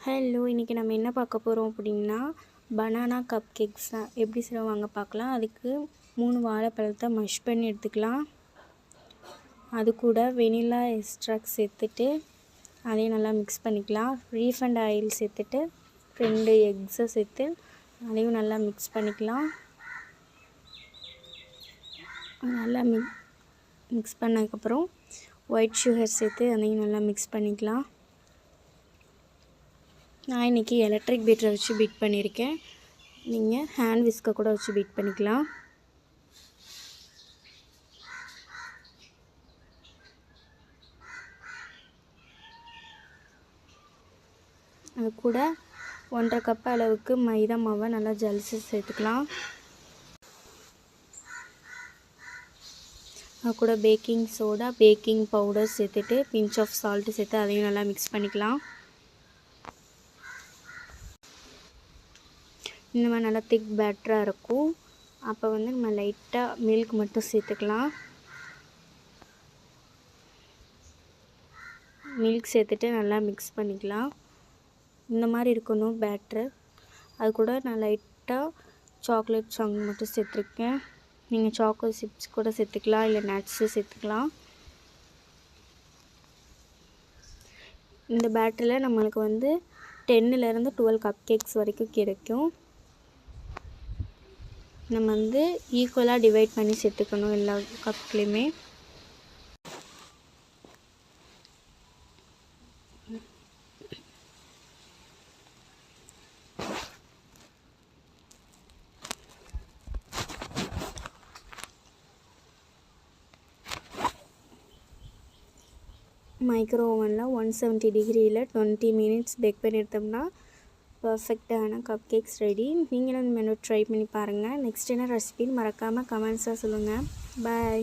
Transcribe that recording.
Hello, இன்றைக்கி நம்ம என்ன பார்க்க போகிறோம் அப்படின்னா பனானா கப் கேக்ஸ் தான் எப்படி செய்வாங்க பார்க்கலாம். அதுக்கு 3 வாழைப்பழத்தை மஷ் பண்ணி எடுத்துக்கலாம். அது கூட வெனிலா எக்ஸ்ட்ராக்ட் சேர்த்துட்டு அதையும் நல்லா மிக்ஸ் பண்ணிக்கலாம். ரீஃபண்ட் ஆயில் சேர்த்துட்டு 2 எக்ஸை சேர்த்து அதையும் நல்லா மிக்ஸ் பண்ணிக்கலாம். நல்லா மிக்ஸ் பண்ணதுக்கப்புறம் ஒயிட் சுகர் சேர்த்து அதையும் நல்லா மிக்ஸ் பண்ணிக்கலாம். நான் இன்றைக்கி எலக்ட்ரிக் பீட்டரை வச்சு பீட் பண்ணியிருக்கேன். நீங்கள் ஹேண்ட் விஸ்கை கூட வச்சு பீட் பண்ணிக்கலாம். அது கூட 1½ கப் அளவுக்கு மைதா மாவை நல்லா ஜலிச்சு சேர்த்துக்கலாம். அது கூட பேக்கிங் சோடா, பேக்கிங் பவுடர் சேர்த்துட்டு பிஞ்ச் ஆஃப் சால்ட்டு சேர்த்து அதையும் நல்லா மிக்ஸ் பண்ணிக்கலாம். இந்த மாதிரி நல்லா திக் பேட்டராக இருக்கும். அப்போ நம்ம லைட்டாக மில்க் மட்டும் சேர்த்துக்கலாம். மில்க் சேர்த்துட்டு நல்லா மிக்ஸ் பண்ணிக்கலாம். இந்த மாதிரி இருக்கணும் பேட்ரு. அது கூட நான் லைட்டாக சாக்லேட் சங்க் மட்டும் சேர்த்துருக்கேன். நீங்கள் சாக்லேட் சிப்ஸ் கூட சேர்த்துக்கலாம், இல்லை நட்ஸு சேர்த்துக்கலாம். இந்த பேட்டரில் நம்மளுக்கு 10லேருந்து 12 கப் கேக்ஸ் வரைக்கும் கிடைக்கும். நம்ம ஈக்குவலாக டிவைட் பண்ணி சேர்த்துக்கணும் எல்லா கப்லேயுமே. மைக்ரோ ஓவனில் 170 டிகிரியில் 20 மினிட்ஸ் பேக் பண்ணி எடுத்தோம்னா பர்ஃபெக்டான கப் கேக்ஸ் ரெடி. நீங்களும் இந்த மெனு ட்ரை பண்ணி பாருங்கள். நெக்ஸ்ட் என்ன ரெசிபின்னு மறக்காமல் கமெண்ட்ஸாக சொல்லுங்கள். பாய்.